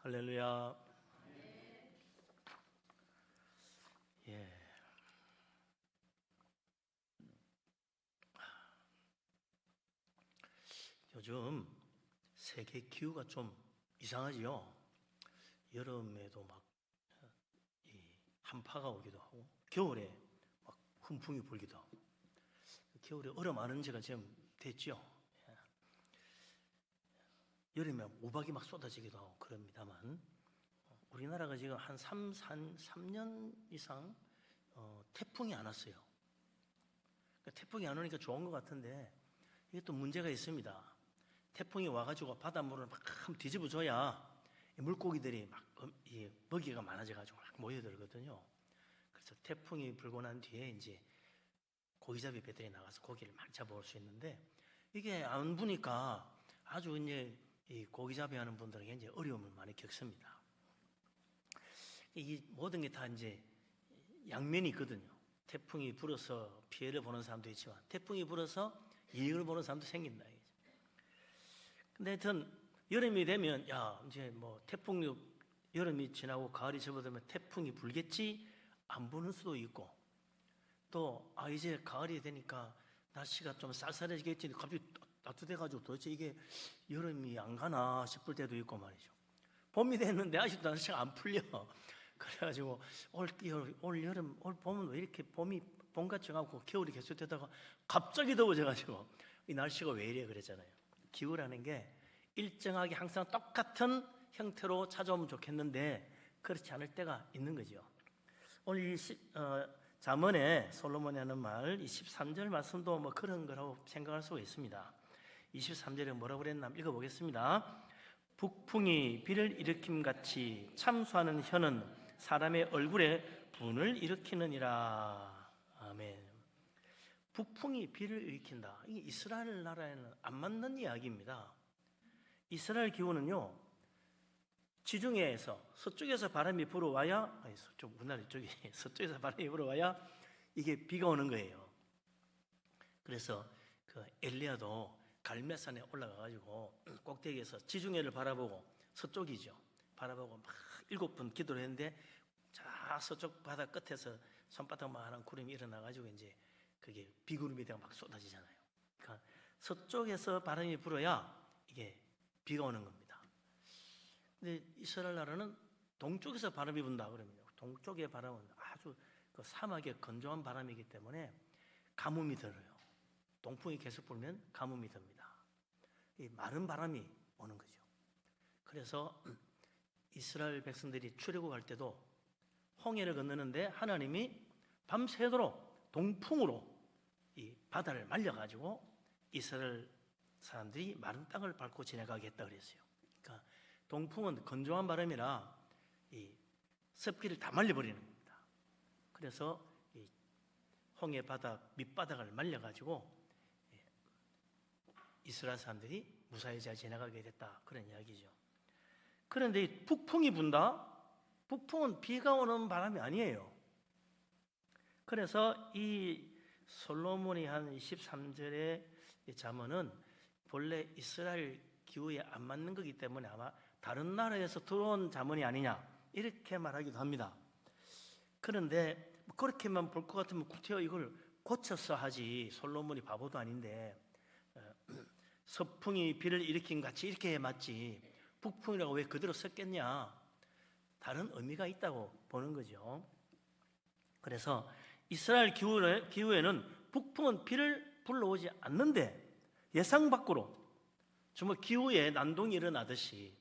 할렐루야. 예. 요즘 세계 기후가 좀 이상하지요. 여름에도 막 한파가 오기도 하고, 겨울에 막 훈풍이 불기도 하고, 겨울에 얼음 안 온 지가 지금 됐죠. 여름에 우박이 막 쏟아지기도 하고 그럽니다만, 우리나라가 지금 한 3년 이상 태풍이 안 왔어요. 그러니까 태풍이 안 오니까 좋은 것 같은데, 이게 또 문제가 있습니다. 태풍이 와가지고 바닷물을 막 뒤집어줘야 물고기들이 막 먹이가 많아져가지고 막 모여들거든요. 그래서 태풍이 불고 난 뒤에 이제 고기잡이 배들이 나가서 고기를 많이 잡아올 수 있는데, 이게 안 부니까 아주 이제 이 고기잡이 하는 분들은 굉장히 어려움을 많이 겪습니다. 이 모든 게 다 이제 양면이 있거든요. 태풍이 불어서 피해를 보는 사람도 있지만, 태풍이 불어서 이익을 보는 사람도 생긴다. 근데 하여튼 여름이 되면 이제 뭐 태풍, 여름이 지나고 가을이 접어들면 태풍이 불겠지, 안 부는 수도 있고, 또 이제 가을이 되니까 날씨가 좀 쌀쌀해지겠지, 갑자기 따뜻해가지고 도대체 이게 여름이 안 가나 싶을 때도 있고 말이죠. 봄이 됐는데 아직도 날씨가 안 풀려. 그래가지고 올 여름, 올 봄은 왜 이렇게 봄같이 가고 겨울이 계속되다가 갑자기 더워져가지고 이 날씨가 왜 이래 그랬잖아요. 기후라는 게 일정하게 항상 똑같은 형태로 찾아오면 좋겠는데 그렇지 않을 때가 있는 거죠. 오늘 이 잠언에 솔로몬이 하는 말, 이 13절 말씀도 뭐 그런 거라고 생각할 수가 있습니다. 23절에 뭐라고 그랬나 읽어보겠습니다. 북풍이 비를 일으킴같이 참수하는 혀는 사람의 얼굴에 분을 일으키느니라. 아멘. 북풍이 비를 일으킨다. 이게 이스라엘 나라에는 안 맞는 이야기입니다. 이스라엘 기후는요, 지중해에서 서쪽에서 바람이 불어와야, 우리나라 이쪽에 서쪽에서 바람이 불어와야 이게 비가 오는 거예요. 그래서 그 엘리야도 갈멜산에 올라가가지고 꼭대기에서 지중해를 바라보고, 서쪽이죠, 바라보고 막 7번 기도를 했는데, 자 서쪽 바다 끝에서 손바닥만한 구름이 일어나가지고 이제 그게 비구름이 되고 막 쏟아지잖아요. 그러니까 서쪽에서 바람이 불어야 이게 비가 오는 겁니다. 근데 이스라엘 나라는 동쪽에서 바람이 분다 그러면, 동쪽의 바람은 아주 그 사막의 건조한 바람이기 때문에 가뭄이 들어요. 동풍이 계속 불면 가뭄이 듭니다. 이 마른 바람이 오는 거죠. 그래서 이스라엘 백성들이 출애굽할 때도 홍해를 건너는데 하나님이 밤새도록 동풍으로 이 바다를 말려가지고 이스라엘 사람들이 마른 땅을 밟고 지나가겠다 그랬어요. 그러니까 동풍은 건조한 바람이라 이 습기를 다 말려버리는 겁니다. 그래서 이 홍해 바다 밑바닥을 말려가지고 이스라엘 사람들이 무사히 잘 지나가게 됐다, 그런 이야기죠. 그런데 이 북풍이 분다? 북풍은 비가 오는 바람이 아니에요. 그래서 이 솔로몬이 한 13절의 잠언은 본래 이스라엘 기후에 안 맞는 거기 때문에 아마 다른 나라에서 들어온 잠언이 아니냐, 이렇게 말하기도 합니다. 그런데 그렇게만 볼 것 같으면 구태여 이걸 고쳐서 하지, 솔로몬이 바보도 아닌데 서풍이 비를 일으킨 같이 이렇게 해 맞지, 북풍이라고 왜 그대로 썼겠냐, 다른 의미가 있다고 보는 거죠. 그래서 이스라엘 기후에는 북풍은 비를 불러오지 않는데, 예상 밖으로 정말 기후에 난동이 일어나듯이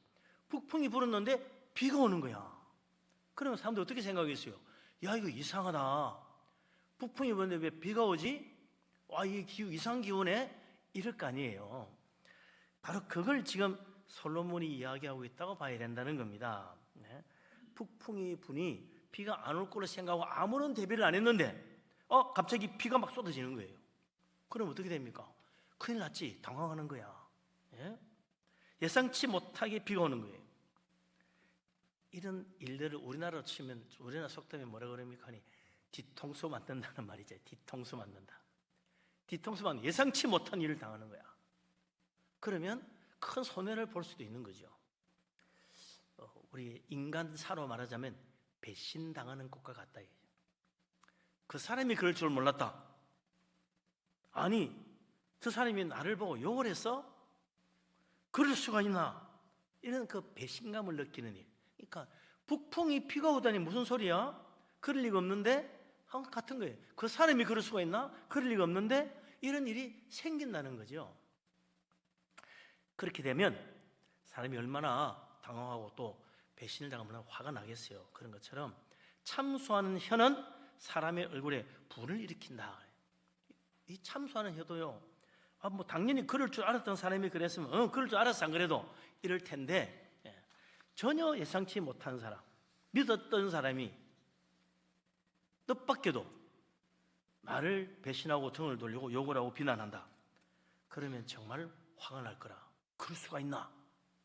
북풍이 불었는데 비가 오는 거야. 그러면 사람들 어떻게 생각했어요? 야, 이거 이상하다. 북풍이 불었는데 왜 비가 오지? 이 기후 이상 기후네, 이럴 거 아니에요. 바로 그걸 지금 솔로몬이 이야기하고 있다고 봐야 된다는 겁니다. 북풍이 부니 비가 안 올 거로 생각하고 아무런 대비를 안 했는데 갑자기 비가 막 쏟아지는 거예요. 그럼 어떻게 됩니까? 큰일 났지, 당황하는 거야. 예상치 못하게 비가 오는 거예요. 이런 일들을 우리나라로 치면, 우리나라 속담에 뭐라 그럽니까? 뒤통수 만든다는 말이죠. 뒤통수 만든다. 뒤통수 만든, 예상치 못한 일을 당하는 거야. 그러면 큰 손해를 볼 수도 있는 거죠. 우리 인간사로 말하자면 배신당하는 것과 같다. 그 사람이 그럴 줄 몰랐다. 아니, 저 사람이 나를 보고 욕을 했어? 그럴 수가 있나? 이런 그 배신감을 느끼는 일. 그러니까 북풍이 비가 오다니 무슨 소리야? 그럴 리가 없는데 같은 거예요. 그 사람이 그럴 수가 있나? 그럴 리가 없는데 이런 일이 생긴다는 거죠. 그렇게 되면 사람이 얼마나 당황하고 또 배신을 당하면 화가 나겠어요. 그런 것처럼 참소하는 혀는 사람의 얼굴에 불을 일으킨다. 이 참소하는 혀도요, 뭐 당연히 그럴 줄 알았던 사람이 그랬으면 그럴 줄 알았어 안 그래도 이럴 텐데, 전혀 예상치 못한 사람, 믿었던 사람이 뜻밖에도 나를 배신하고 등을 돌리고 욕을 하고 비난한다. 그러면 정말 화가 날 거라. 그럴 수가 있나?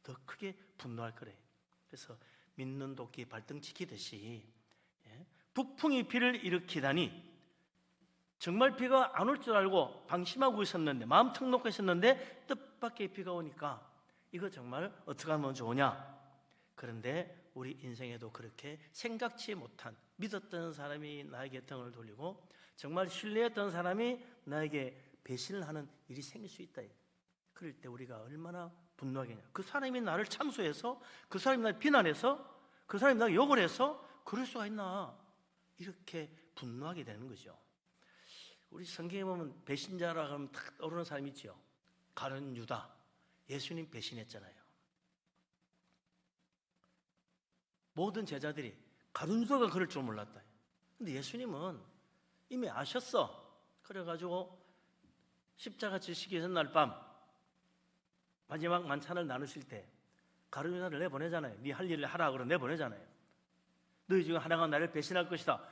더 크게 분노할 거래. 그래서 믿는 도끼 발등 지키듯이 북풍이 비를 일으키다니, 정말 비가 안 올 줄 알고 방심하고 있었는데, 마음 턱 놓고 있었는데 뜻밖의 비가 오니까 이거 정말 어떻게 하면 좋으냐? 그런데 우리 인생에도 그렇게 생각지 못한, 믿었던 사람이 나에게 등을 돌리고 정말 신뢰했던 사람이 나에게 배신을 하는 일이 생길 수 있다. 그럴 때 우리가 얼마나 분노하겠냐. 그 사람이 나를 참소해서, 그 사람이 나를 비난해서, 그 사람이 나를 욕을 해서 그럴 수가 있나, 이렇게 분노하게 되는 거죠. 우리 성경에 보면 배신자라고 하면 딱 떠오르는 사람이 있죠. 가룟 유다. 예수님 배신했잖아요. 모든 제자들이 가룟 유다가 그럴 줄 몰랐다. 근데 예수님은 이미 아셨어. 그래가지고 십자가 지시기 전날 밤 마지막 만찬을 나누실 때 가룟 유다를 내보내잖아요. 네 할 일을 하라 그러 내보내잖아요. 너희 중에 하나가 나를 배신할 것이다.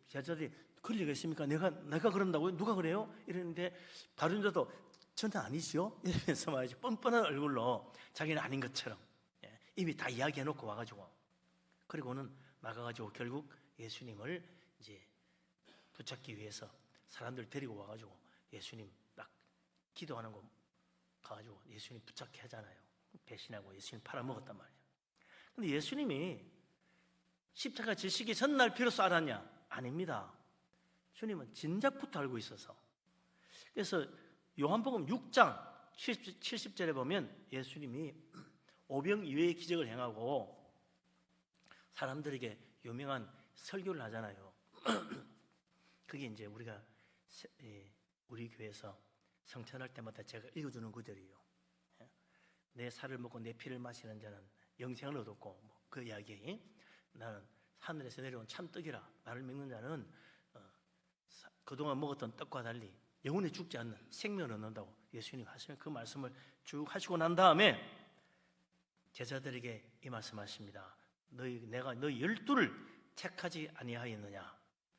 제자들이 그럴 리가 있습니까? 내가 그런다고요? 누가 그래요? 이러는데 가룟 유다도 저는 아니죠? 이러면서 말이지 뻔뻔한 얼굴로 자기는 아닌 것처럼 이미 다 이야기해놓고 와가지고, 그리고는 나가가지고 결국 예수님을 이제 붙잡기 위해서 사람들 데리고 와가지고 예수님 딱 기도하는 거 가가지고 예수님 붙잡게 하잖아요. 배신하고 예수님 팔아먹었단 말이에요. 근데 예수님이 십자가 지시기 전날 비로소 알았냐? 아닙니다. 주님은 진작부터 알고 있어서. 그래서 요한복음 6장 70절에 보면 예수님이 오병이어의 기적을 행하고 사람들에게 유명한 설교를 하잖아요. 그게 이제 우리가 우리 교회에서 성찬할 때마다 제가 읽어주는 구절이에요. 내 살을 먹고 내 피를 마시는 자는 영생을 얻었고, 그 이야기. 나는 하늘에서 내려온 참떡이라. 나를 믿는 자는 그동안 먹었던 떡과 달리 영원히 죽지 않는 생명을 얻는다고 예수님 하시면, 그 말씀을 쭉 하시고 난 다음에 제자들에게 이 말씀하십니다. 내가 너희 12를 택하지 아니하였느냐?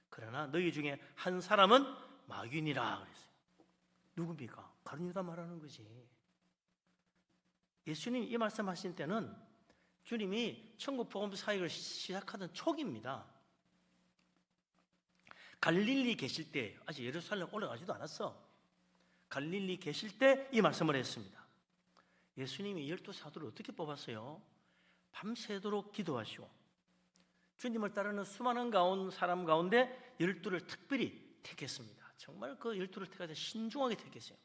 그러나 너희 중에 한 사람은 마귀니라 그랬어요. 누굽니까? 가룟 유다 말하는 거지. 예수님 이 말씀하신 때는 주님이 천국 복음 사역을 시작하던 초기입니다. 갈릴리 계실 때, 아직 예루살렘 올라가지도 않았어. 갈릴리 계실 때 이 말씀을 했습니다. 예수님이 12사도를 어떻게 뽑았어요? 밤새도록 기도하시고 주님을 따르는 수많은 사람 가운데 12를 특별히 택했습니다. 정말 그 12를 택해서 신중하게 택했어요.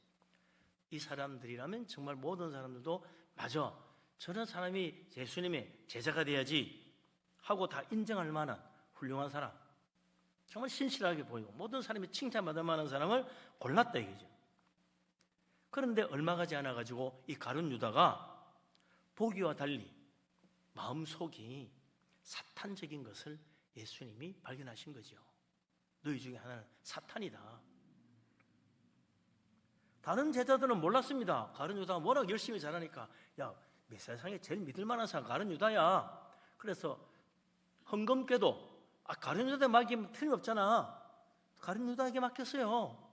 이 사람들이라면 정말 모든 사람들도 맞아, 저런 사람이 예수님의 제자가 돼야지 하고 다 인정할 만한 훌륭한 사람, 정말 신실하게 보이고 모든 사람이 칭찬받을 만한 사람을 골랐다 이거죠. 그런데 얼마 가지 않아 가지고 이 가룟 유다가 보기와 달리 마음속이 사탄적인 것을 예수님이 발견하신 거죠. 너희 중에 하나는 사탄이다. 다른 제자들은 몰랐습니다. 가룟 유다가 워낙 열심히 잘하니까, 야, 세상에 제일 믿을 만한 사람 가룟 유다야. 그래서 헌금궤도 가룟 유다에 맡기면 틀림없잖아. 가룟 유다에게 맡겼어요.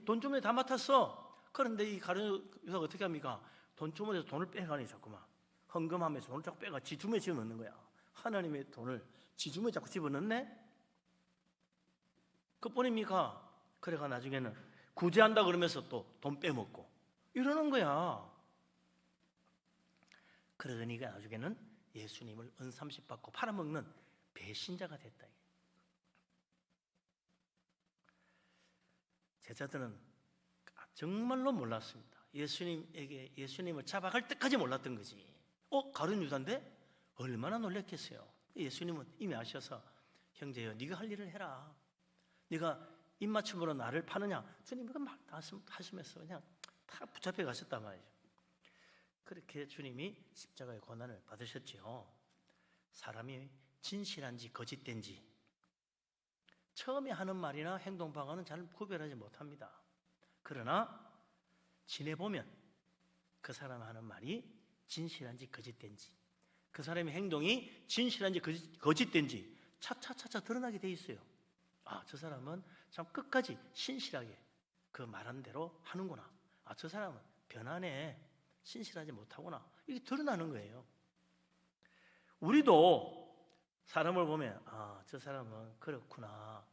돈주머니에 다 맡았어. 그런데 이 가룟 유다가 어떻게 합니까? 돈주머니에서 돈을 빼가니 자꾸만 헌금하면서 돈을 자꾸 빼가 지 주머니에 집어넣는 거야. 하나님의 돈을 지 주머니에 자꾸 집어넣네? 그뿐입니까? 그래가 나중에는 구제한다 그러면서 또 돈 빼먹고 이러는 거야. 그러더니 나중에는 예수님을 은삼십 받고 팔아먹는 배신자가 됐다. 제자들은 정말로 몰랐습니다. 예수님을 잡아갈 때까지 몰랐던 거지. 가룟 유다인데 얼마나 놀랬겠어요. 예수님은 이미 아셔서 형제여, 네가 할 일을 해라. 네가 입맞춤으로 나를 파느냐? 주님이 그 말씀하시면서 그냥 다 붙잡혀 가셨단 말이죠. 그렇게 주님이 십자가의 고난을 받으셨죠. 사람이 진실한지 거짓된지 처음에 하는 말이나 행동 방안은 잘 구별하지 못합니다. 그러나 지내보면 그 사람 하는 말이 진실한지 거짓된지, 그 사람의 행동이 진실한지 거짓된지 차차차차 드러나게 돼 있어요. 저 사람은 참 끝까지 신실하게 그 말한 대로 하는구나. 저 사람은 변하네, 신실하지 못하구나. 이게 드러나는 거예요. 우리도 사람을 보면 저 사람은 그렇구나,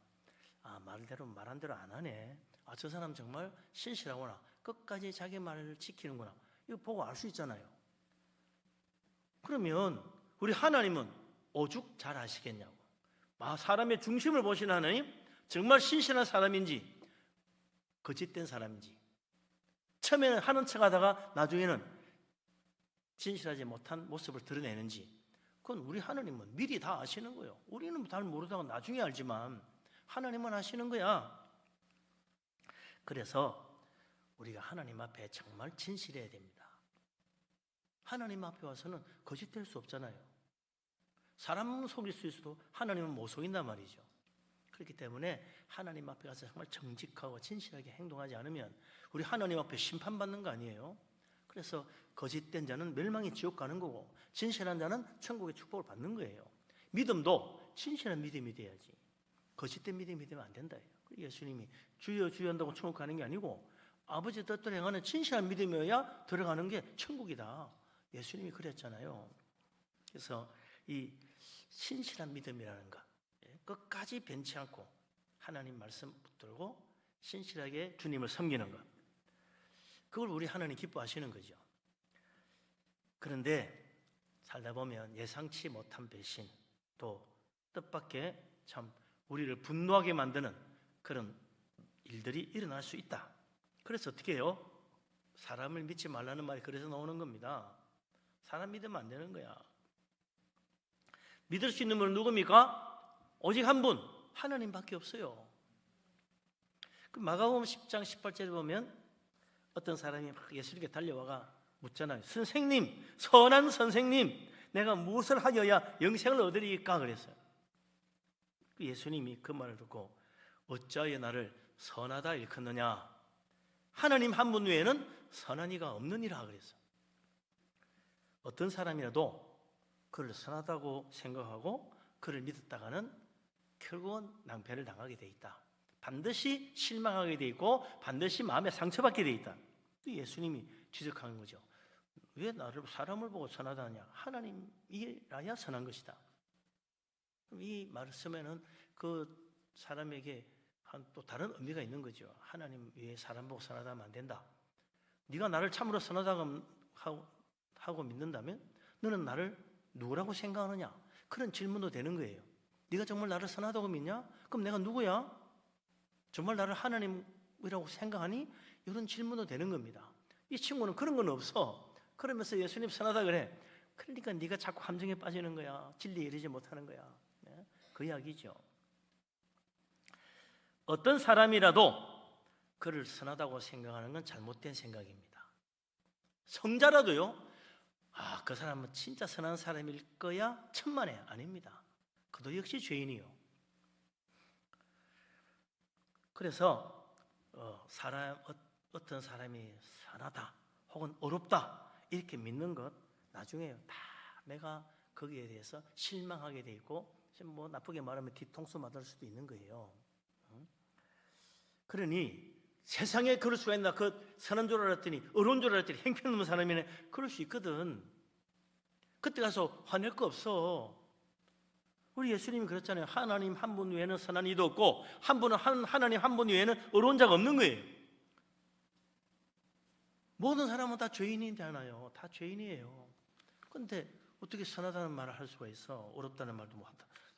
말한 대로 안 하네, 저 사람 정말 신실하구나, 끝까지 자기 말을 지키는구나, 이거 보고 알 수 있잖아요. 그러면 우리 하나님은 오죽 잘 아시겠냐고. 사람의 중심을 보시는 하나님, 정말 신실한 사람인지 거짓된 사람인지, 처음에는 하는 척 하다가 나중에는 진실하지 못한 모습을 드러내는지, 그건 우리 하나님은 미리 다 아시는 거예요. 우리는 잘 모르다가 나중에 알지만 하나님은 아시는 거야. 그래서 우리가 하나님 앞에 정말 진실해야 됩니다. 하나님 앞에 와서는 거짓될 수 없잖아요. 사람은 속일 수 있어도 하나님은 못 속인단 말이죠. 그렇기 때문에 하나님 앞에 가서 정말 정직하고 진실하게 행동하지 않으면 우리 하나님 앞에 심판받는 거 아니에요. 그래서 거짓된 자는 멸망의 지옥 가는 거고, 진실한 자는 천국의 축복을 받는 거예요. 믿음도 진실한 믿음이 돼야지 거짓된 믿음이 되면 안 된다. 예수님이 주여 주여 한다고 천국 가는 게 아니고 아버지 뜻대로 행하는 진실한 믿음이어야 들어가는 게 천국이다. 예수님이 그랬잖아요. 그래서 이 신실한 믿음이라는 것, 끝까지 변치 않고 하나님 말씀 붙들고 신실하게 주님을 섬기는 것, 그걸 우리 하나님 기뻐하시는 거죠. 그런데 살다 보면 예상치 못한 배신, 또 뜻밖의 참 우리를 분노하게 만드는 그런 일들이 일어날 수 있다. 그래서 어떻게 해요? 사람을 믿지 말라는 말이 그래서 나오는 겁니다. 사람 믿으면 안 되는 거야. 믿을 수 있는 분은 누굽니까? 오직 한 분, 하나님밖에 없어요. 그 마가복음 10장 18절에 보면 어떤 사람이 막 예수님께 달려와가 묻잖아요. 선생님, 선한 선생님, 내가 무엇을 하여야 영생을 얻으리까? 그랬어요. 예수님이 그 말을 듣고 어찌하여 나를 선하다 일컫느냐? 하나님 한 분 외에는 선한 이가 없느니라 그랬어요. 어떤 사람이라도 그를 선하다고 생각하고 그를 믿었다가는 결국은 낭패를 당하게 돼 있다. 반드시 실망하게 돼 있고 반드시 마음에 상처받게 돼 있다. 예수님이 지적하는 거죠. 왜 나를 사람을 보고 선하다 하냐? 하나님이라야 선한 것이다. 이 말씀에는 그 사람에게 또 다른 의미가 있는 거죠. 하나님 외에 사람 보고 선하다 하면 안 된다. 네가 나를 참으로 선하다고 하고 믿는다면 너는 나를 누구라고 생각하느냐? 그런 질문도 되는 거예요. 네가 정말 나를 선하다고 믿냐? 그럼 내가 누구야? 정말 나를 하나님이라고 생각하니? 이런 질문도 되는 겁니다. 이 친구는 그런 건 없어. 그러면서 예수님 선하다 그래. 그러니까 네가 자꾸 함정에 빠지는 거야. 진리에 이르지 못하는 거야. 그 이야기죠. 어떤 사람이라도 그를 선하다고 생각하는 건 잘못된 생각입니다. 성자라도요, 그 사람은 진짜 선한 사람일 거야? 천만에 아닙니다. 그도 역시 죄인이요. 그래서 어떤 사람이 선하다 혹은 어렵다 이렇게 믿는 것, 나중에 다 내가 거기에 대해서 실망하게 돼 있고, 뭐 나쁘게 말하면 뒤통수 맞을 수도 있는 거예요. 그러니 세상에 그럴 수가 있나? 그 선한 줄 알았더니 어려운 줄 알았더니 행편없는 사람이네. 그럴 수 있거든. 그때 가서 화낼 거 없어. 우리 예수님이 그랬잖아요. 하나님 한 분 외에는 선한 이도 없고 하나님 한 분 외에는 어려운 자가 없는 거예요. 모든 사람은 다 죄인이잖아요. 다 죄인이에요. 그런데 어떻게 선하다는 말을 할 수가 있어? 어렵다는 말도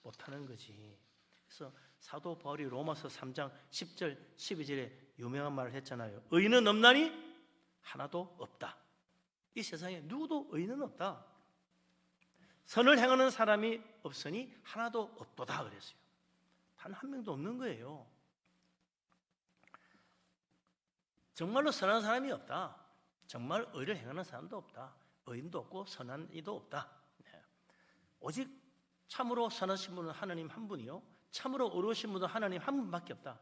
못하는 거지. 그래서 사도 바울이 로마서 3장 10절 12절에 유명한 말을 했잖아요. 의인은 없나니 하나도 없다. 이 세상에 누구도 의인은 없다. 선을 행하는 사람이 없으니 하나도 없도다 그랬어요. 단 한 명도 없는 거예요. 정말로 선한 사람이 없다. 정말 의를 행하는 사람도 없다. 의인도 없고 선한 이도 없다. 오직 참으로 선하신 분은 하나님 한 분이요, 참으로 어려우신 분은 하나님 한 분밖에 없다.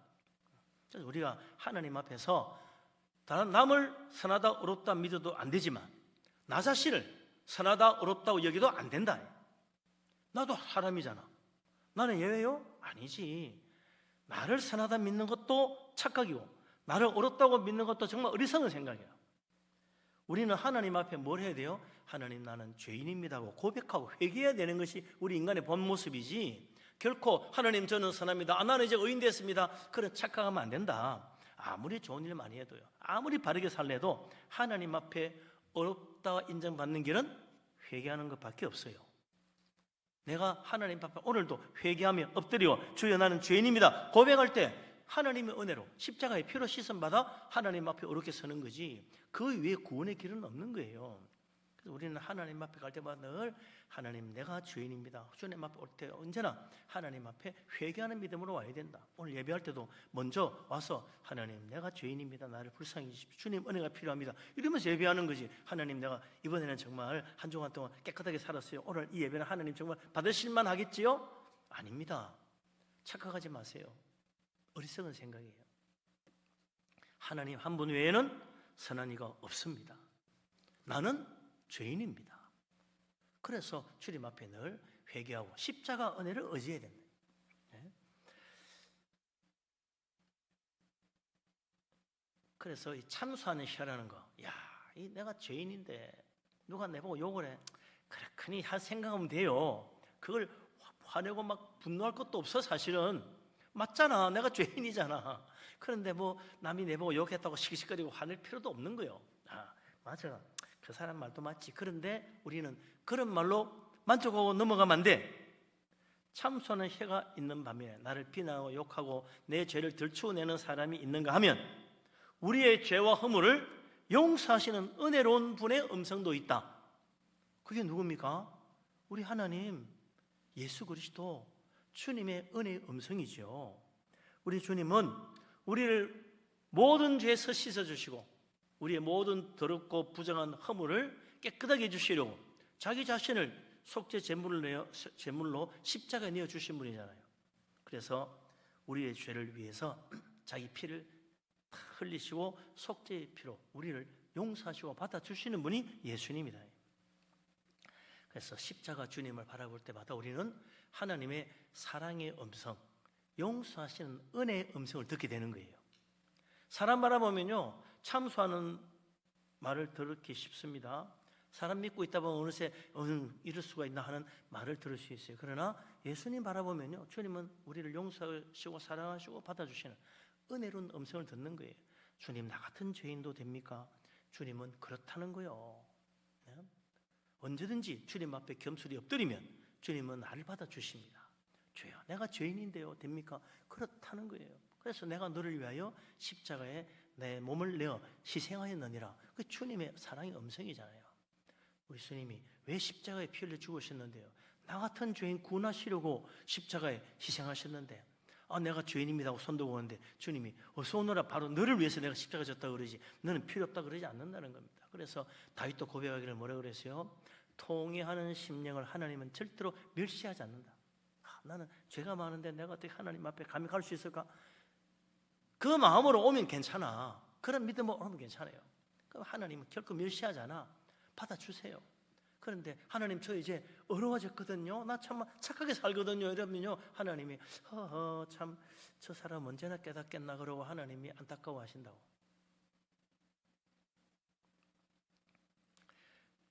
그래서 우리가 하나님 앞에서 다른 남을 선하다 어렵다 믿어도 안 되지만 나 자신을 선하다 어렵다고 여기도 안 된다. 나도 사람이잖아. 나는 예외요? 아니지. 나를 선하다 믿는 것도 착각이고 나를 어렵다고 믿는 것도 정말 어리석은 생각이야. 우리는 하나님 앞에 뭘 해야 돼요? 하나님, 나는 죄인입니다고 고백하고 회개해야 되는 것이 우리 인간의 본 모습이지, 결코 하나님 저는 선합니다, 나는 이제 의인 됐습니다, 그런 착각하면 안 된다. 아무리 좋은 일 많이 해도요, 아무리 바르게 살래도 하나님 앞에 어렵다 인정받는 길은 회개하는 것밖에 없어요. 내가 하나님 앞에 오늘도 회개하며 엎드려 주여 나는 죄인입니다 고백할 때 하나님의 은혜로 십자가의 피로 씻음받아 하나님 앞에 어렵게 서는 거지, 그 위에 구원의 길은 없는 거예요. 그래서 우리는 하나님 앞에 갈 때마다 늘 하나님 내가 죄인입니다, 주님 앞에 올 때 언제나 하나님 앞에 회개하는 믿음으로 와야 된다. 오늘 예배할 때도 먼저 와서 하나님 내가 죄인입니다, 나를 불쌍히 여기십시오, 주님 은혜가 필요합니다 이러면서 예배하는 거지. 하나님 내가 이번에는 정말 한 주간 동안 깨끗하게 살았어요, 오늘 이 예배는 하나님 정말 받으실만 하겠지요? 아닙니다. 착각하지 마세요. 어리석은 생각이에요. 하나님 한 분 외에는 선한 이가 없습니다. 나는 죄인입니다. 그래서 주님 앞에 늘 회개하고 십자가 은혜를 의지해야 됩니다. 그래서 이 참수하는 혀라는 거, 이 내가 죄인인데 누가 내보고 욕을 해, 그렇게 할 생각하면 돼요. 그걸 화내고 막 분노할 것도 없어. 사실은 맞잖아, 내가 죄인이잖아. 그런데 뭐 남이 내보고 욕했다고 시기시거리고 화낼 필요도 없는 거예요. 맞아, 그 사람 말도 맞지. 그런데 우리는 그런 말로 만족하고 넘어가면 안 돼. 참수하는 혀가 있는 밤에 나를 비난하고 욕하고 내 죄를 들추어내는 사람이 있는가 하면 우리의 죄와 허물을 용서하시는 은혜로운 분의 음성도 있다. 그게 누굽니까? 우리 하나님 예수 그리스도 주님의 은혜의 음성이죠. 우리 주님은 우리를 모든 죄에서 씻어주시고 우리의 모든 더럽고 부정한 허물을 깨끗하게 해주시려고 자기 자신을 속죄 제물로 십자가에 내어주신 분이잖아요. 그래서 우리의 죄를 위해서 자기 피를 흘리시고 속죄의 피로 우리를 용서하시고 받아주시는 분이 예수님이다. 그래서 십자가 주님을 바라볼 때마다 우리는 하나님의 사랑의 음성, 용서하시는 은혜의 음성을 듣게 되는 거예요. 사람 바라보면요, 참수하는 말을 들기 쉽습니다. 사람 믿고 있다 보면 어느새 이럴 수가 있나 하는 말을 들을 수 있어요. 그러나 예수님 바라보면요, 주님은 우리를 용서하시고 사랑하시고 받아주시는 은혜로운 음성을 듣는 거예요. 주님, 나 같은 죄인도 됩니까? 주님은 그렇다는 거예요. 언제든지 주님 앞에 겸손히 엎드리면 주님은 나를 받아주십니다. 주여, 내가 죄인인데요, 됩니까? 그렇다는 거예요. 그래서 내가 너를 위하여 십자가에 내 몸을 내어 희생하였느니라. 그 주님의 사랑의 음성이잖아요. 우리 주님이 왜 십자가에 피 흘려 죽으셨는데요? 나 같은 죄인 구원하시려고 십자가에 희생하셨는데, 내가 죄인입니다 하고 손 들고 오는데 주님이 어서 오너라, 바로 너를 위해서 내가 십자가 졌다 그러지 너는 필요 없다 그러지 않는다는 겁니다. 그래서 다윗도 고백하기를 뭐라 그랬어요? 통회하는 심령을 하나님은 절대로 멸시하지 않는다. 나는 죄가 많은데 내가 어떻게 하나님 앞에 감히 갈 수 있을까? 그 마음으로 오면 괜찮아. 그런 믿음으로 오면 괜찮아요. 그럼 하나님은 결코 멸시하지 않아. 받아주세요. 그런데 하나님, 저 이제 어려워졌거든요, 나 참 착하게 살거든요 이러면요, 하나님이 참 저 사람 언제나 깨닫겠나 그러고 하나님이 안타까워하신다고.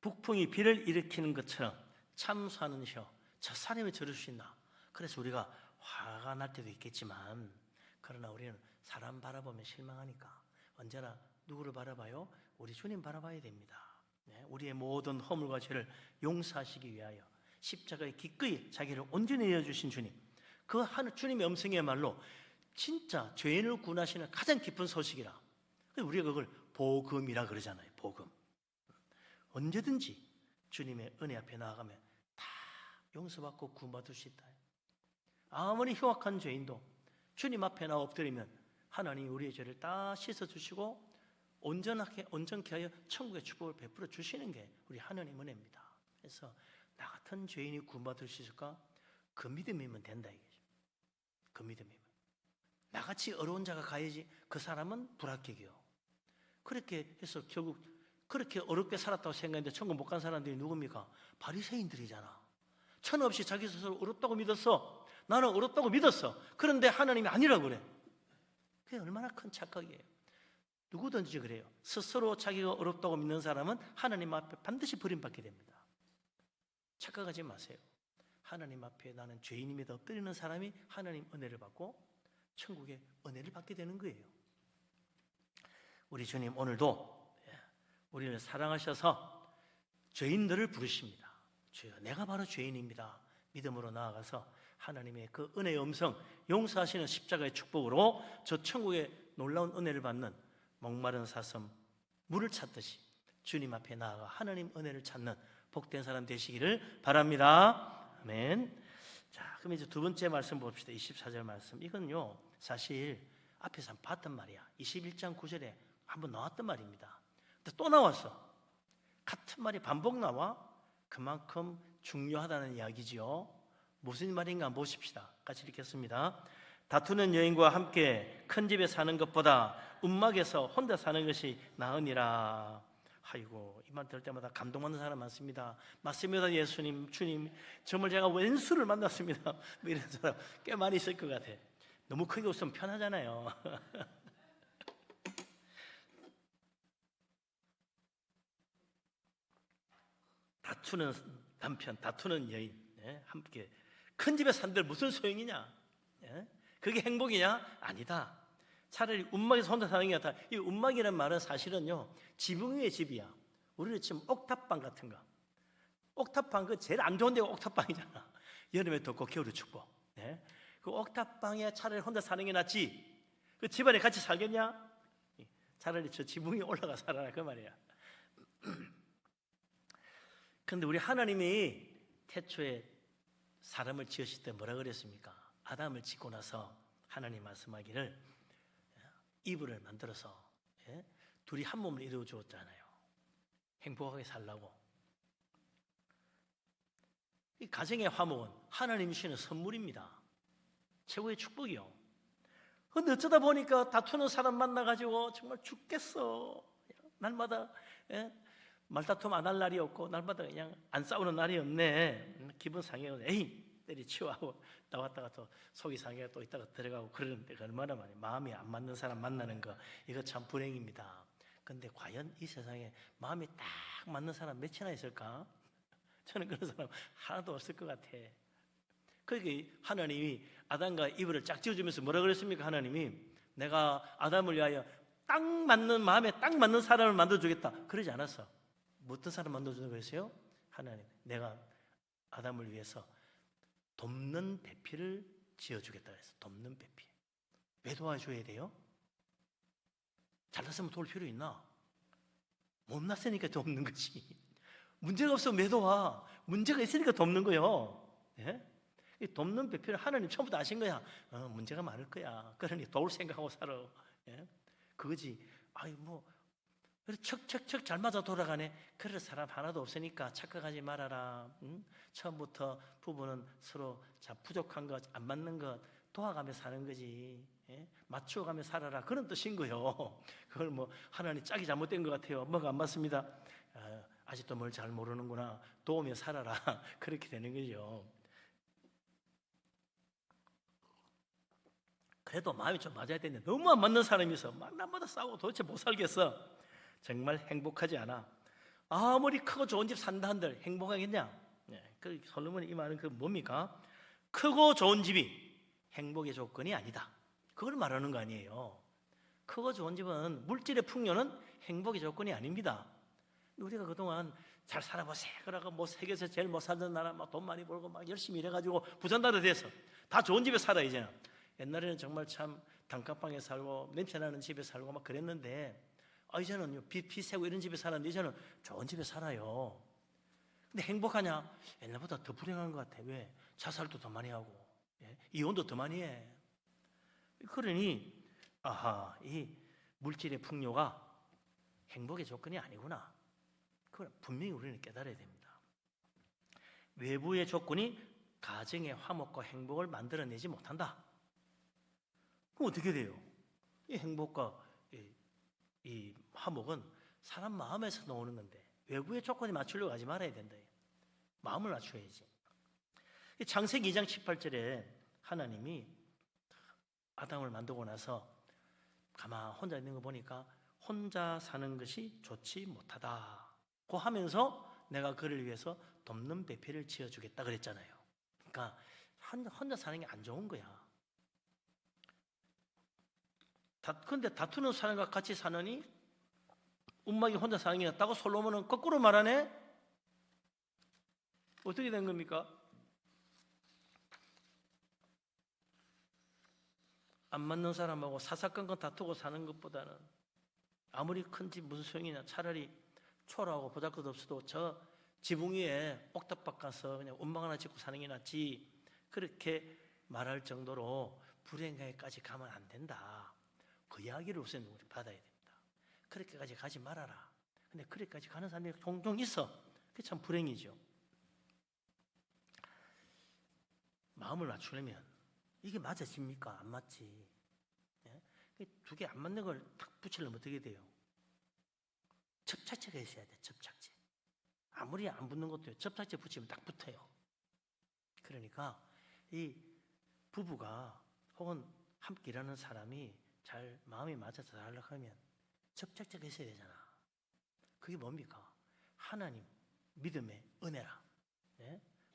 북풍이 비를 일으키는 것처럼 참수하는 혀, 저 사람이 저럴 수 있나? 그래서 우리가 화가 날 때도 있겠지만, 그러나 우리는 사람 바라보면 실망하니까 언제나 누구를 바라봐요? 우리 주님 바라봐야 됩니다. 우리의 모든 허물과 죄를 용서하시기 위하여 십자가에 기꺼이 자기를 온전히 내어주신 주님, 그 주님의 음성이야말로 진짜 죄인을 구원하시는 가장 깊은 소식이라. 우리가 그걸 복음이라 그러잖아요. 복음. 언제든지 주님의 은혜 앞에 나아가면 다 용서받고 구원받을 수 있다. 아무리 흉악한 죄인도 주님 앞에 나와 엎드리면 하나님이 우리의 죄를 다 씻어주시고 온전케 하여 천국의 축복을 베풀어 주시는 게 우리 하나님 은혜입니다. 그래서 나 같은 죄인이 구원받을 수 있을까? 그 믿음이면 된다 이거죠. 그 믿음이면. 나같이 어려운 자가 가야지 그 사람은 불합격이요. 그렇게 해서 결국 그렇게 어렵게 살았다고 생각했는데 천국 못 간 사람들이 누굽니까? 바리새인들이잖아. 천하 없이 자기 스스로 어렵다고 믿었어. 나는 어렵다고 믿었어. 그런데 하나님이 아니라고 그래. 그게 얼마나 큰 착각이에요. 누구든지 그래요. 스스로 자기가 어렵다고 믿는 사람은 하나님 앞에 반드시 버림받게 됩니다. 착각하지 마세요. 하나님 앞에 나는 죄인임에도 엎드리는 사람이 하나님 은혜를 받고 천국의 은혜를 받게 되는 거예요. 우리 주님 오늘도 우리를 사랑하셔서 죄인들을 부르십니다. 주여, 내가 바로 죄인입니다. 믿음으로 나아가서 하나님의 그 은혜의 음성, 용서하시는 십자가의 축복으로 저 천국의 놀라운 은혜를 받는 목마른 사슴 물을 찾듯이 주님 앞에 나아가 하나님 은혜를 찾는 복된 사람 되시기를 바랍니다. 아멘. 자, 그럼 이제 두 번째 말씀 봅시다. 24절 말씀. 이건요, 사실 앞에서 한번 봤단 말이야. 21장 9절에 한번 나왔단 말입니다. 근데 또 나왔어. 같은 말이 반복 나와. 그만큼 중요하다는 이야기지요. 무슨 말인가 한번 보십시다. 같이 읽겠습니다. 다투는 여인과 함께 큰 집에 사는 것보다 움막에서 혼자 사는 것이 나으니라. 아이고, 이 말 들을 때마다 감동받는 사람 많습니다. 맞습니다, 예수님, 주님, 정말 제가 왼수를 만났습니다. 뭐 이런 사람 꽤 많이 있을 것 같아. 너무 크게 웃으면 편하잖아요. 다투는 남편, 다투는 여인, 함께 큰 집에 산들 무슨 소용이냐? 그게 행복이냐? 아니다. 차라리 움막에서 혼자 사는 게 낫다. 이 움막이라는 말은 사실은요, 지붕 위의 집이야. 우리는 지금 옥탑방 같은 거. 옥탑방, 그 제일 안 좋은 데가 옥탑방이잖아. 여름에 덥고 겨울에 춥고. 그 옥탑방에 차라리 혼자 사는 게 낫지. 그 집안에 같이 살겠냐? 차라리 저 지붕 위에 올라가 살아라, 그 말이야. 그런데 우리 하나님이 태초에 사람을 지으실 때 뭐라 그랬습니까? 아담을 짓고 나서 하나님 말씀하기를 이브를 만들어서 둘이 한 몸을 이루어 주었잖아요. 행복하게 살라고. 이 가정의 화목은 하나님이 주시는 선물입니다. 최고의 축복이요. 그런데 어쩌다 보니까 다투는 사람 만나가지고 정말 죽겠어. 날마다 말다툼 안 할 날이 없고 날마다 그냥 안 싸우는 날이 없네. 기분 상해서 에이 때리치워 하고 나왔다가 또 속이 상해가 또 있다가 들어가고 그러는데 얼마나 많이 마음이 안 맞는 사람 만나는 거 이거 참 불행입니다. 근데 과연 이 세상에 마음이 딱 맞는 사람 몇이나 있을까? 저는 그런 사람 하나도 없을 것 같아. 그러니까 하나님이 아담과 이브를 짝 지어주면서 뭐라 그랬습니까? 하나님이 내가 아담을 위하여 딱 맞는 마음에 딱 맞는 사람을 만들어주겠다 그러지 않았어. 어떤 사람 만들어주는 거였어요? 하나님, 내가 아담을 위해서 돕는 배필을 지어주겠다 그랬어. 돕는 배필. 왜 도와줘야 돼요? 잘났으면 도울 필요 있나? 못났으니까 돕는 거지. 문제가 없으면 왜 도와? 문제가 있으니까 돕는 거요. 이 돕는 배필을 하나님 처음부터 아신 거야. 문제가 많을 거야. 그러니 도울 생각하고 살아. 그거지. 아이 뭐 척척척 잘 맞아 돌아가네. 그럴 사람 하나도 없으니까 착각하지 말아라. 처음부터 부부는 서로 자 부족한 것, 안 맞는 것 도와가며 사는 거지. 맞춰가며 살아라. 그런 뜻인 거요. 그걸 뭐 하나님 짝이 잘못된 것 같아요. 뭐가 안 맞습니다. 아직도 뭘 잘 모르는구나. 도우며 살아라. 그렇게 되는 거죠. 그래도 마음이 좀 맞아야 되는데 너무 안 맞는 사람이 있어. 만남마다 싸우고 도대체 못 살겠어. 정말 행복하지 않아. 아무리 크고 좋은 집 산다 한들 행복하겠냐? 그 솔로몬이 이 말은 그 뭡니까? 크고 좋은 집이 행복의 조건이 아니다. 그걸 말하는 거 아니에요. 크고 좋은 집은 물질의 풍요는 행복의 조건이 아닙니다. 우리가 그동안 잘 살아보세요. 그러고 뭐 세계에서 제일 못 살던 나라 막 돈 많이 벌고 막 열심히 일해가지고 부자나라 돼서 다 좋은 집에 살아 이제는. 옛날에는 정말 참 단칸방에 살고 냄새나는 집에 살고 막 그랬는데 이제는 빚 세고 이런 집에 살았는데 이제는 좋은 집에 살아요. 근데 행복하냐? 옛날보다 더 불행한 것 같아. 왜? 자살도 더 많이 하고 이혼도 더 많이 해. 그러니 이 물질의 풍요가 행복의 조건이 아니구나. 그걸 분명히 우리는 깨달아야 됩니다. 외부의 조건이 가정의 화목과 행복을 만들어내지 못한다. 그럼 어떻게 돼요? 이 행복과 이 화목은 사람 마음에서 나오는 건데 외부의 조건에 맞추려고 하지 말아야 된다. 마음을 맞춰야지. 창세기 2장 18절에 하나님이 아담을 만들고 나서 가만 혼자 있는 거 보니까 혼자 사는 것이 좋지 못하다고 하면서 내가 그를 위해서 돕는 배필을 지어주겠다 그랬잖아요. 그러니까 혼자 사는 게 안 좋은 거야. 그런데 다투는 사람과 같이 사느니 움막이 혼자 사는 게 낫다고 솔로몬은 거꾸로 말하네. 어떻게 된 겁니까? 안 맞는 사람하고 사사건건 다투고 사는 것보다는 아무리 큰 집 무슨 소용이냐. 차라리 초라하고 보잘것없어도 저 지붕 위에 옥탑방 가서 그냥 움막 하나 짓고 사는 게 낫지. 그렇게 말할 정도로 불행하게까지 가면 안 된다. 그 이야기를 우선 우리 받아야 됩니다. 그렇게까지 가지 말아라. 근데 그렇게까지 가는 사람이 종종 있어. 그게 참 불행이죠. 마음을 맞추려면 이게 맞아집니까? 안 맞지. 두 개 안 맞는 걸 탁 붙이려면 어떻게 돼요? 접착제가 있어야 돼. 접착제. 아무리 안 붙는 것도 접착제 붙이면 딱 붙어요. 그러니까 이 부부가 혹은 함께 일하는 사람이 잘 마음이 맞아서 잘 하려고 하면 접착제가 있어야 되잖아. 그게 뭡니까? 하나님 믿음의 은혜라.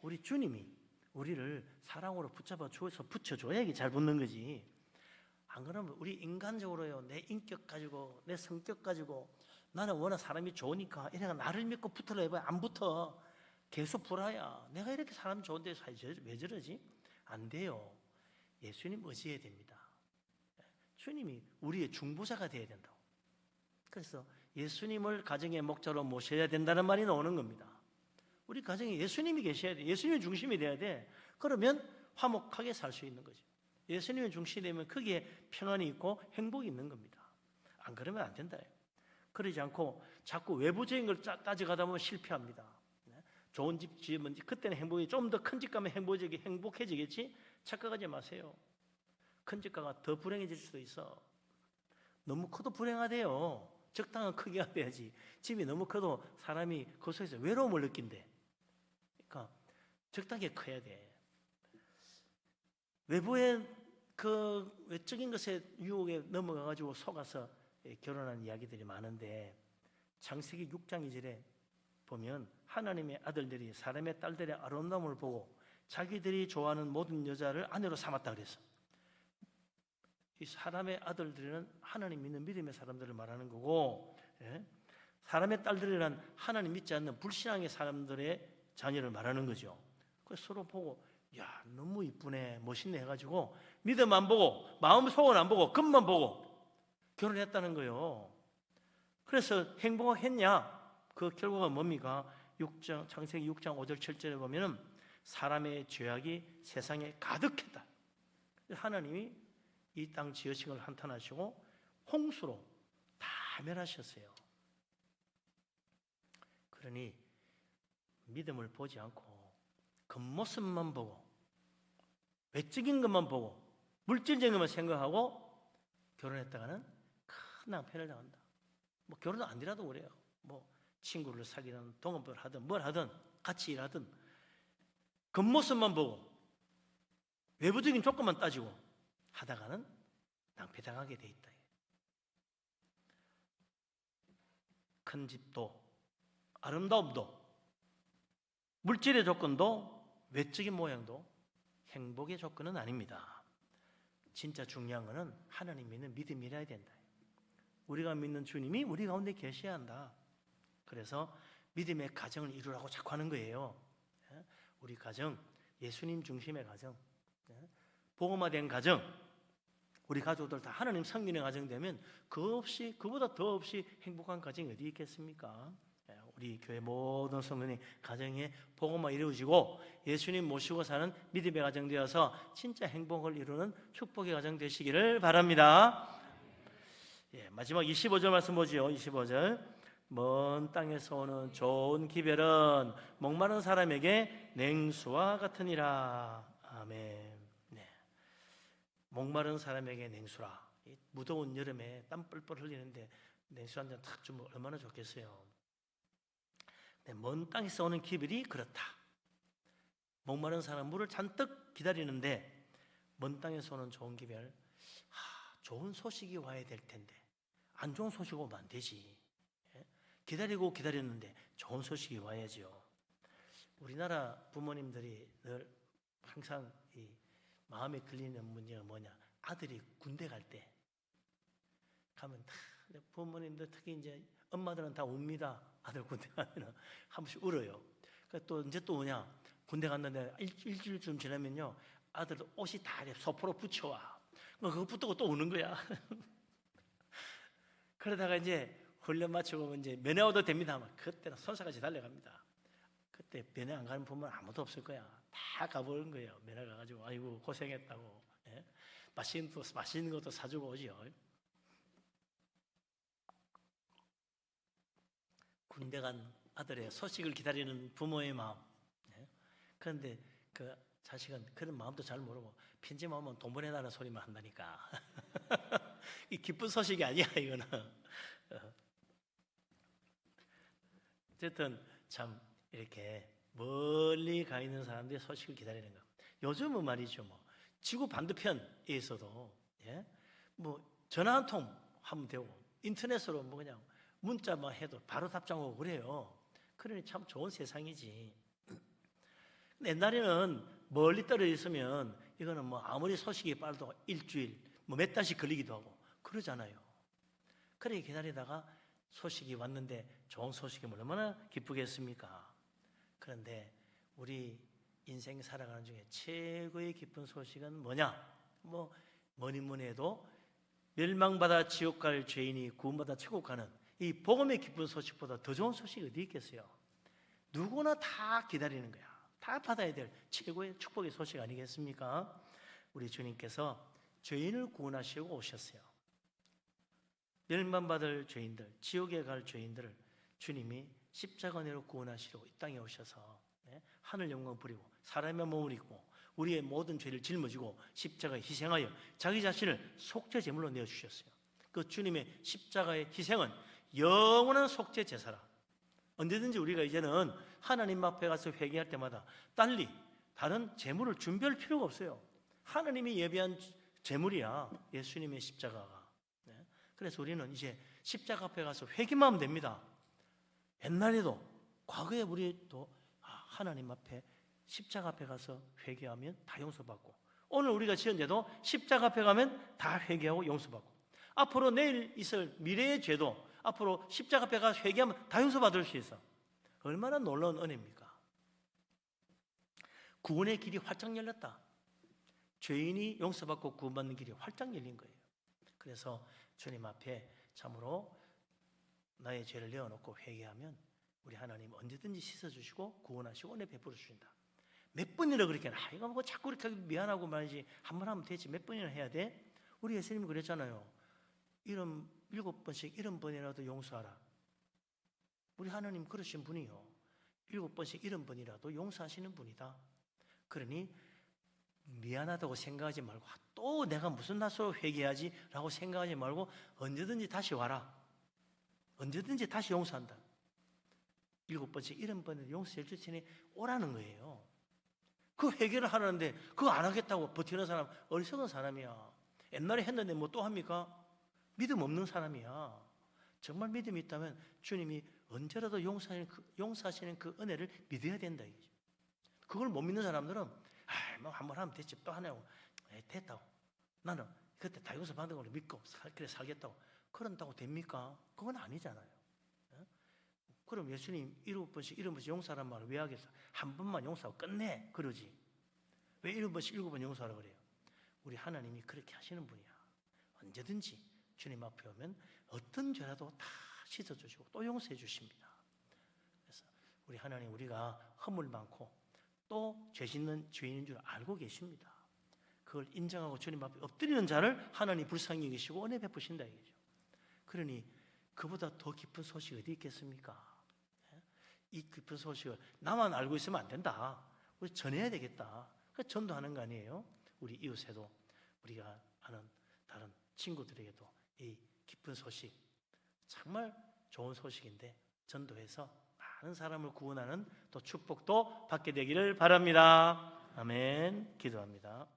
우리 주님이 우리를 사랑으로 붙잡아 줘서 붙여줘야 이게 잘 붙는 거지. 안 그러면 우리 인간적으로요, 내 인격 가지고 내 성격 가지고 나는 워낙 사람이 좋으니까 이래가 나를 믿고 붙으려 해봐야 안 붙어. 계속 불화야. 내가 이렇게 사람 좋은데 왜 저러지? 안 돼요. 예수님 의지해야 됩니다. 주님이 우리의 중보자가 돼야 된다고. 그래서 예수님을 가정의 목자로 모셔야 된다는 말이 나오는 겁니다. 우리 가정에 예수님이 계셔야 돼. 예수님이 중심이 돼야 돼. 그러면 화목하게 살 수 있는 거죠. 예수님이 중심이 되면 거기에 평안이 있고 행복이 있는 겁니다. 안 그러면 안 된다. 그러지 않고 자꾸 외부적인 걸 따져가다 보면 실패합니다. 좋은 집 지으면 그때는 행복이 좀 더 큰 집 가면 행복해지겠지? 착각하지 마세요. 큰 집 가가 더 불행해질 수도 있어. 너무 커도 불행하대요. 적당한 크기가 돼야지. 집이 너무 커도 사람이 그 속에서 외로움을 느낀대. 그러니까 적당하게 커야 돼. 외부의 그 외적인 것에 유혹에 넘어가가지고 속아서 결혼한 이야기들이 많은데 창세기 6장 2절에 보면 하나님의 아들들이 사람의 딸들의 아름다움을 보고 자기들이 좋아하는 모든 여자를 아내로 삼았다 그랬어. 이 사람의 아들들은 하나님 믿는 믿음의 사람들을 말하는 거고, 사람의 딸들이란 하나님 믿지 않는 불신앙의 사람들의 자녀를 말하는 거죠. 그래서 서로 보고 야 너무 이쁘네 멋있네 해가지고 믿음 안 보고 마음 속은 안 보고 겉만 보고 결혼했다는 거예요. 그래서 행복했냐? 그 결과가 뭡니까? 창세기 6장 5절 7절에 보면은 사람의 죄악이 세상에 가득했다. 하나님이 이 땅 지으신 걸 한탄하시고 홍수로 다 멸하셨어요. 그러니 믿음을 보지 않고 겉모습만 보고 외적인 것만 보고 물질적인 것만 생각하고 결혼했다가는 큰 낭패를 당한다. 뭐 결혼은 아니라도 그래요. 뭐 친구를 사귀든 동업을 하든 뭘 하든 같이 일하든 겉모습만 보고 외부적인 조건만 따지고 하다가는 낭패당하게 돼 있다. 큰 집도 아름다움도 물질의 조건도 외적인 모양도 행복의 조건은 아닙니다. 진짜 중요한 것은 하나님 믿는 믿음이라야 된다. 우리가 믿는 주님이 우리 가운데 계셔야 한다. 그래서 믿음의 가정을 이루라고 자꾸 하는 거예요. 우리 가정, 예수님 중심의 가정, 복음화된 가정, 우리 가족들 다 하나님 성민의 가정 되면 그보다 더 없이 행복한 가정이 어디 있겠습니까? 우리 교회 모든 성도님 가정에 복음화 이루어지고 예수님 모시고 사는 믿음의 가정 되어서 진짜 행복을 이루는 축복의 가정 되시기를 바랍니다. 마지막 25절 말씀 보지요. 25절. 먼 땅에서 오는 좋은 기별은 목마른 사람에게 냉수와 같으니라. 아멘. 목마른 사람에게 냉수라. 무더운 여름에 땀 뻘뻘 흘리는데 냉수 한 잔 탁 주면 얼마나 좋겠어요. 먼 땅에서 오는 기별이 그렇다. 목마른 사람 물을 잔뜩 기다리는데 먼 땅에서 오는 좋은 기별, 좋은 소식이 와야 될 텐데 안 좋은 소식 오면 안 되지. 기다리고 기다렸는데 좋은 소식이 와야지요. 우리나라 부모님들이 늘 항상 이 마음에 걸리는 문제가 뭐냐? 아들이 군대 갈 때 가면 다 부모님들 특히 이제 엄마들은 다 웁니다. 아들 군대 가면 한 번씩 울어요. 그러니까 또 이제 또 오냐? 군대 갔는데 일주일쯤 지나면요, 아들 옷이 다 소포로 붙여와. 그거 붙고 또 우는 거야. 그러다가 이제 훈련 마치고 이제 면회 와도 됩니다. 그때는 손사같이 달려갑니다. 그때 면회 안 가는 부모는 아무도 없을 거야. 다 가보는 거예요. 면회 가가지고 아이고 고생했다고. 맛있는 것도 사주고 오지요. 군대 간 아들의 소식을 기다리는 부모의 마음. 그런데 그 자식은 그런 마음도 잘 모르고 편지만 오면 돈 보내달라는 소리만 한다니까. 이 기쁜 소식이 아니야 이거는. 어쨌든 참 이렇게 멀리 가 있는 사람들의 소식을 기다리는 거. 요즘은 말이죠, 뭐 지구 반대편에서도 뭐 전화 한 통 하면 되고 인터넷으로 뭐 그냥 문자만 해도 바로 답장하고 그래요. 그러니 참 좋은 세상이지. 옛날에는 멀리 떨어져 있으면 이거는 뭐 아무리 소식이 빠르도 일주일, 뭐 몇 달씩 걸리기도 하고 그러잖아요. 그렇게 기다리다가 소식이 왔는데 좋은 소식이면 얼마나 기쁘겠습니까? 그런데 우리 인생 살아가는 중에 최고의 기쁜 소식은 뭐냐? 뭐니 해도 멸망받아 지옥 갈 죄인이 구원받아 천국 가는 이 복음의 기쁜 소식보다 더 좋은 소식이 어디 있겠어요? 누구나 다 기다리는 거야. 다 받아야 될 최고의 축복의 소식 아니겠습니까? 우리 주님께서 죄인을 구원하시고 오셨어요. 멸망받을 죄인들, 지옥에 갈 죄인들을 주님이 십자가 은혜로 구원하시려고 이 땅에 오셔서 하늘 영광 부리고 사람의 몸을 입고 우리의 모든 죄를 짊어지고 십자가에 희생하여 자기 자신을 속죄 제물로 내어주셨어요. 그 주님의 십자가의 희생은 영원한 속죄 제사라. 언제든지 우리가 이제는 하나님 앞에 가서 회개할 때마다 달리 다른 제물을 준비할 필요가 없어요. 하나님이 예비한 제물이야, 예수님의 십자가가. 그래서 우리는 이제 십자가 앞에 가서 회개만 하면 됩니다. 옛날에도 과거에 우리도 하나님 앞에 십자가 앞에 가서 회개하면 다 용서받고, 오늘 우리가 지은 죄도 십자가 앞에 가면 다 회개하고 용서받고, 앞으로 내일 있을 미래의 죄도 앞으로 십자가 앞에 가서 회개하면 다 용서받을 수 있어. 얼마나 놀라운 은혜입니까? 구원의 길이 활짝 열렸다. 죄인이 용서받고 구원받는 길이 활짝 열린 거예요. 그래서 주님 앞에 참으로 나의 죄를 내어놓고 회개하면 우리 하나님 언제든지 씻어주시고 구원하시고 은혜 베풀어 주신다. 몇 번이나 그렇게 이거 뭐 자꾸 이렇게 미안하고 말이지, 한 번 하면 되지 몇 번이나 해야 돼? 우리 예수님이 그랬잖아요. 7번씩 70번이라도 용서하라. 우리 하나님 그러신 분이요, 7번씩 70번이라도 용서하시는 분이다. 그러니 미안하다고 생각하지 말고 또 내가 무슨 낯으로 회개하지 라고 생각하지 말고 언제든지 다시 와라. 언제든지 다시 용서한다. 7번씩 70번을 용서해 주시니 오라는 거예요. 그 회개를 하라는데 그거 안 하겠다고 버티는 사람 어리석은 사람이야. 옛날에 했는데 뭐 또 합니까? 믿음 없는 사람이야. 정말 믿음이 있다면 주님이 언제라도 용서하시는 그 은혜를 믿어야 된다 이거죠. 그걸 못 믿는 사람들은 뭐 한 번 하면 됐지 또 하냐고 됐다고 나는 그때 다 용서받은 걸 믿고 그래 살겠다고 그런다고 됩니까? 그건 아니잖아요. 그럼 예수님 7번씩 7번씩 용서하란 말을 왜 하겠어? 한 번만 용서하고 끝내 그러지. 왜 7번씩 7번 용서하라 그래요? 우리 하나님이 그렇게 하시는 분이야. 언제든지 주님 앞에 오면 어떤 죄라도 다 씻어주시고 또 용서해 주십니다. 그래서 우리 하나님, 우리가 허물 많고 또 죄 짓는 죄인인 줄 알고 계십니다. 그걸 인정하고 주님 앞에 엎드리는 자를 하나님 불쌍히 여기시고 은혜 베푸신다 이거죠. 그러니 그보다 더 깊은 소식이 어디 있겠습니까? 이 깊은 소식을 나만 알고 있으면 안 된다. 우리 전해야 되겠다. 그래서 전도하는 거 아니에요? 우리 이웃에도, 우리가 아는 다른 친구들에게도 이 깊은 소식, 정말 좋은 소식인데 전도해서 많은 사람을 구원하는 또 축복도 받게 되기를 바랍니다. 아멘. 기도합니다.